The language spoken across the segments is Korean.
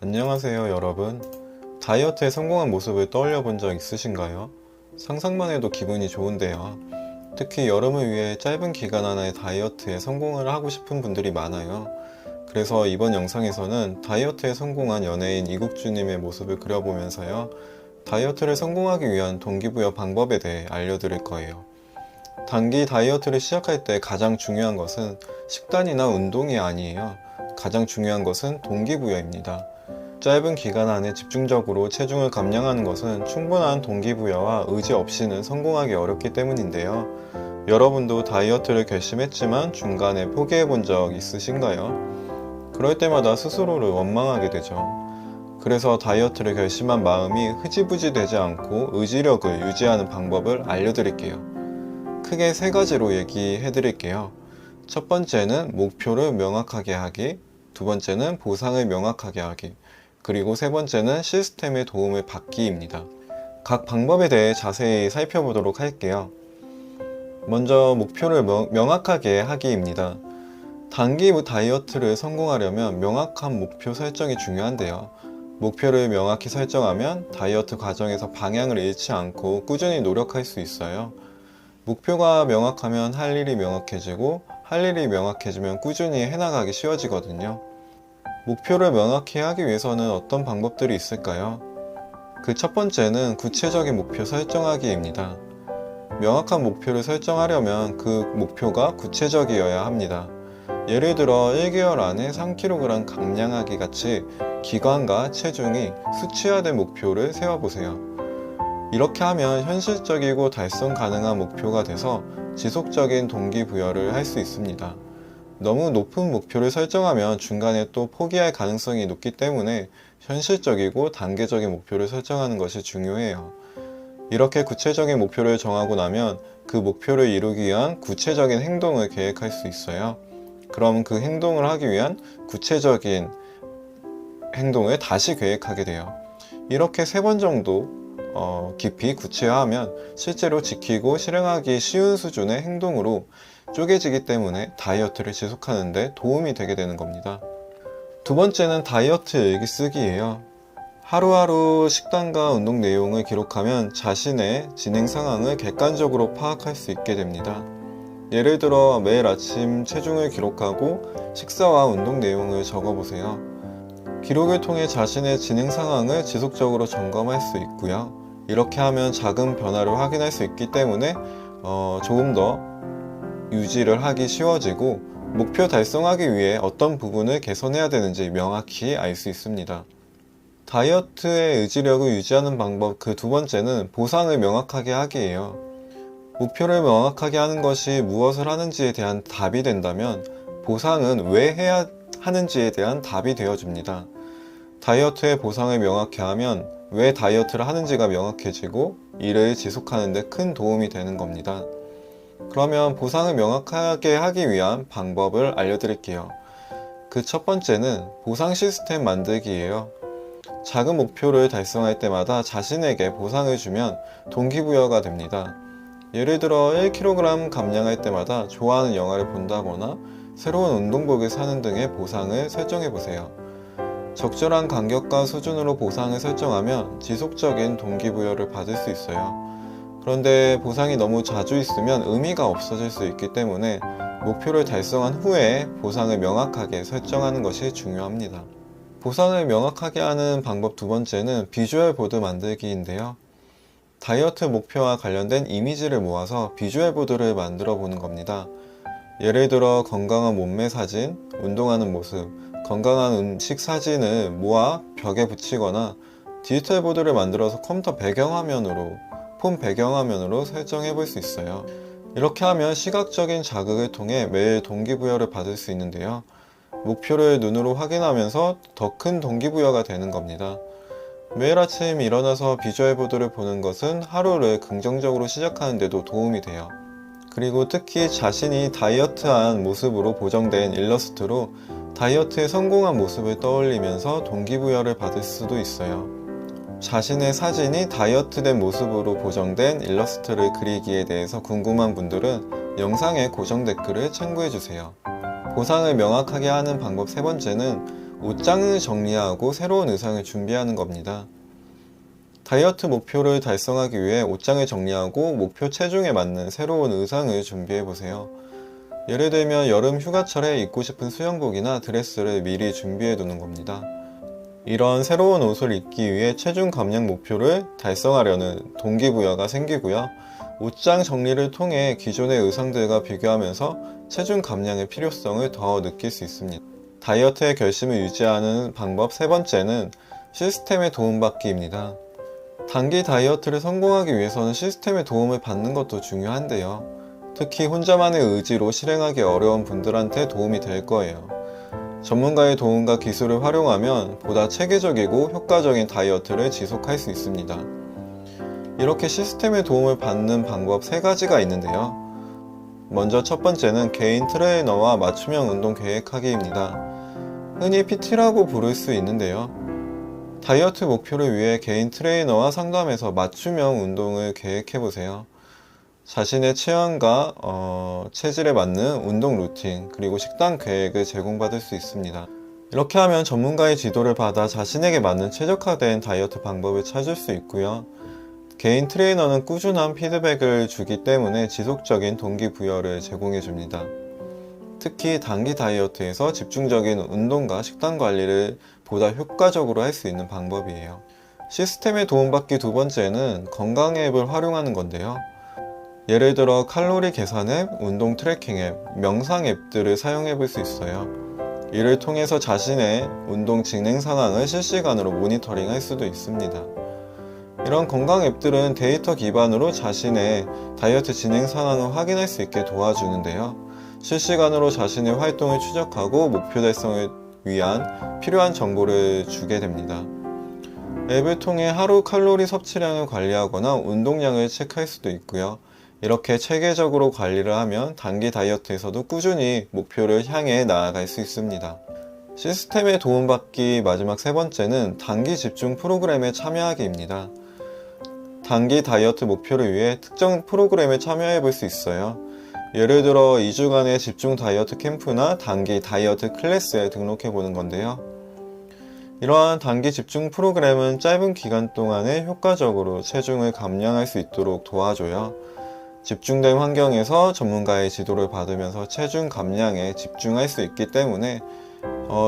안녕하세요 여러분. 다이어트에 성공한 모습을 떠올려 본 적 있으신가요? 상상만 해도 기분이 좋은데요. 특히 여름을 위해 짧은 기간 안에 다이어트에 성공을 하고 싶은 분들이 많아요. 그래서 이번 영상에서는 다이어트에 성공한 연예인 이국주님의 모습을 그려보면서요, 다이어트를 성공하기 위한 동기부여 방법에 대해 알려드릴 거예요. 단기 다이어트를 시작할 때 가장 중요한 것은 식단이나 운동이 아니에요. 가장 중요한 것은 동기부여입니다. 짧은 기간 안에 집중적으로 체중을 감량하는 것은 충분한 동기부여와 의지 없이는 성공하기 어렵기 때문인데요. 여러분도 다이어트를 결심했지만 중간에 포기해 본 적 있으신가요? 그럴 때마다 스스로를 원망하게 되죠. 그래서 다이어트를 결심한 마음이 흐지부지 되지 않고 의지력을 유지하는 방법을 알려드릴게요. 크게 세 가지로 얘기해 드릴게요. 첫 번째는 목표를 명확하게 하기, 두 번째는 보상을 명확하게 하기, 그리고 세 번째는 시스템의 도움을 받기입니다. 각 방법에 대해 자세히 살펴보도록 할게요. 먼저 목표를 명확하게 하기입니다. 단기 다이어트를 성공하려면 명확한 목표 설정이 중요한데요. 목표를 명확히 설정하면 다이어트 과정에서 방향을 잃지 않고 꾸준히 노력할 수 있어요. 목표가 명확하면 할 일이 명확해지고, 할 일이 명확해지면 꾸준히 해나가기 쉬워지거든요. 목표를 명확히 하기 위해서는 어떤 방법들이 있을까요? 그 첫 번째는 구체적인 목표 설정하기입니다. 명확한 목표를 설정하려면 그 목표가 구체적이어야 합니다. 예를 들어 1개월 안에 3kg 감량하기 같이 기간과 체중이 수치화된 목표를 세워보세요. 이렇게 하면 현실적이고 달성 가능한 목표가 돼서 지속적인 동기부여를 할 수 있습니다. 너무 높은 목표를 설정하면 중간에 또 포기할 가능성이 높기 때문에 현실적이고 단계적인 목표를 설정하는 것이 중요해요. 이렇게 구체적인 목표를 정하고 나면 그 목표를 이루기 위한 구체적인 행동을 계획할 수 있어요. 그럼 그 행동을 하기 위한 구체적인 행동을 다시 계획하게 돼요. 이렇게 3번 정도 깊이 구체화하면 실제로 지키고 실행하기 쉬운 수준의 행동으로 쪼개지기 때문에 다이어트를 지속하는 데 도움이 되게 되는 겁니다. 두 번째는 다이어트 일기 쓰기예요. 하루하루 식단과 운동 내용을 기록하면 자신의 진행 상황을 객관적으로 파악할 수 있게 됩니다. 예를 들어 매일 아침 체중을 기록하고 식사와 운동 내용을 적어보세요. 기록을 통해 자신의 진행 상황을 지속적으로 점검할 수 있고요. 이렇게 하면 작은 변화를 확인할 수 있기 때문에 조금 더 유지를 하기 쉬워지고, 목표 달성하기 위해 어떤 부분을 개선해야 되는지 명확히 알 수 있습니다. 다이어트의 의지력을 유지하는 방법 그 두 번째는 보상을 명확하게 하기예요. 목표를 명확하게 하는 것이 무엇을 하는지에 대한 답이 된다면 보상은 왜 해야 하는지에 대한 답이 되어줍니다. 다이어트의 보상을 명확히 하면 왜 다이어트를 하는지가 명확해지고 이를 지속하는 데 큰 도움이 되는 겁니다. 그러면 보상을 명확하게 하기 위한 방법을 알려드릴게요. 그 첫 번째는 보상 시스템 만들기예요. 작은 목표를 달성할 때마다 자신에게 보상을 주면 동기부여가 됩니다. 예를 들어 1kg 감량할 때마다 좋아하는 영화를 본다거나 새로운 운동복을 사는 등의 보상을 설정해 보세요. 적절한 간격과 수준으로 보상을 설정하면 지속적인 동기부여를 받을 수 있어요. 그런데 보상이 너무 자주 있으면 의미가 없어질 수 있기 때문에 목표를 달성한 후에 보상을 명확하게 설정하는 것이 중요합니다. 보상을 명확하게 하는 방법 두 번째는 비주얼 보드 만들기인데요. 다이어트 목표와 관련된 이미지를 모아서 비주얼 보드를 만들어 보는 겁니다. 예를 들어 건강한 몸매 사진, 운동하는 모습, 건강한 음식 사진을 모아 벽에 붙이거나 디지털 보드를 만들어서 컴퓨터 배경화면으로, 폰 배경화면으로 설정해 볼 수 있어요. 이렇게 하면 시각적인 자극을 통해 매일 동기부여를 받을 수 있는데요. 목표를 눈으로 확인하면서 더 큰 동기부여가 되는 겁니다. 매일 아침 일어나서 비주얼 보드를 보는 것은 하루를 긍정적으로 시작하는 데도 도움이 돼요. 그리고 특히 자신이 다이어트한 모습으로 보정된 일러스트로 다이어트에 성공한 모습을 떠올리면서 동기부여를 받을 수도 있어요. 자신의 사진이 다이어트된 모습으로 보정된 일러스트를 그리기에 대해서 궁금한 분들은 영상의 고정 댓글을 참고해주세요. 보상을 명확하게 하는 방법 세 번째는 옷장을 정리하고 새로운 의상을 준비하는 겁니다. 다이어트 목표를 달성하기 위해 옷장을 정리하고 목표 체중에 맞는 새로운 의상을 준비해 보세요. 예를 들면 여름 휴가철에 입고 싶은 수영복이나 드레스를 미리 준비해 두는 겁니다. 이런 새로운 옷을 입기 위해 체중 감량 목표를 달성하려는 동기부여가 생기고요. 옷장 정리를 통해 기존의 의상들과 비교하면서 체중 감량의 필요성을 더 느낄 수 있습니다. 다이어트의 결심을 유지하는 방법 세 번째는 시스템의 도움받기입니다. 단기 다이어트를 성공하기 위해서는 시스템의 도움을 받는 것도 중요한데요. 특히 혼자만의 의지로 실행하기 어려운 분들한테 도움이 될 거예요. 전문가의 도움과 기술을 활용하면 보다 체계적이고 효과적인 다이어트를 지속할 수 있습니다. 이렇게 시스템의 도움을 받는 방법 세 가지가 있는데요. 먼저 첫 번째는 개인 트레이너와 맞춤형 운동 계획하기입니다. 흔히 PT라고 부를 수 있는데요. 다이어트 목표를 위해 개인 트레이너와 상담해서 맞춤형 운동을 계획해보세요. 자신의 체형과 체질에 맞는 운동 루틴 그리고 식단 계획을 제공받을 수 있습니다. 이렇게 하면 전문가의 지도를 받아 자신에게 맞는 최적화된 다이어트 방법을 찾을 수 있고요. 개인 트레이너는 꾸준한 피드백을 주기 때문에 지속적인 동기부여를 제공해 줍니다. 특히 단기 다이어트에서 집중적인 운동과 식단 관리를 보다 효과적으로 할 수 있는 방법이에요. 시스템의 도움받기 두 번째는 건강 앱을 활용하는 건데요. 예를 들어 칼로리 계산 앱, 운동 트래킹 앱, 명상 앱들을 사용해 볼 수 있어요. 이를 통해서 자신의 운동 진행 상황을 실시간으로 모니터링 할 수도 있습니다. 이런 건강 앱들은 데이터 기반으로 자신의 다이어트 진행 상황을 확인할 수 있게 도와주는데요. 실시간으로 자신의 활동을 추적하고 목표 달성을 위한 필요한 정보를 주게 됩니다. 앱을 통해 하루 칼로리 섭취량을 관리하거나 운동량을 체크할 수도 있고요. 이렇게 체계적으로 관리를 하면 단기 다이어트에서도 꾸준히 목표를 향해 나아갈 수 있습니다. 시스템에 도움받기 마지막 세 번째는 단기 집중 프로그램에 참여하기입니다. 단기 다이어트 목표를 위해 특정 프로그램에 참여해 볼 수 있어요. 예를 들어 2주간의 집중 다이어트 캠프나 단기 다이어트 클래스에 등록해 보는 건데요. 이러한 단기 집중 프로그램은 짧은 기간 동안에 효과적으로 체중을 감량할 수 있도록 도와줘요. 집중된 환경에서 전문가의 지도를 받으면서 체중 감량에 집중할 수 있기 때문에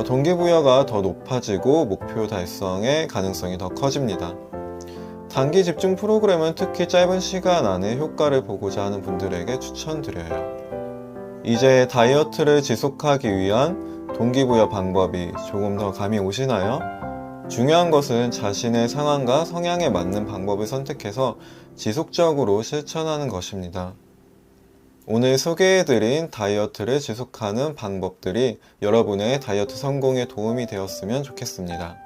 동기부여가 더 높아지고 목표 달성의 가능성이 더 커집니다. 단기 집중 프로그램은 특히 짧은 시간 안에 효과를 보고자 하는 분들에게 추천드려요. 이제 다이어트를 지속하기 위한 동기부여 방법이 조금 더 감이 오시나요? 중요한 것은 자신의 상황과 성향에 맞는 방법을 선택해서 지속적으로 실천하는 것입니다. 오늘 소개해드린 다이어트를 지속하는 방법들이 여러분의 다이어트 성공에 도움이 되었으면 좋겠습니다.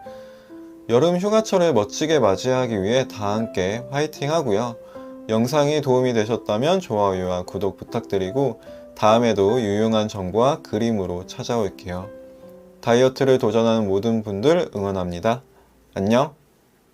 여름 휴가철을 멋지게 맞이하기 위해 다 함께 화이팅 하고요. 영상이 도움이 되셨다면 좋아요와 구독 부탁드리고 다음에도 유용한 정보와 그림으로 찾아올게요. 다이어트를 도전하는 모든 분들 응원합니다. 안녕!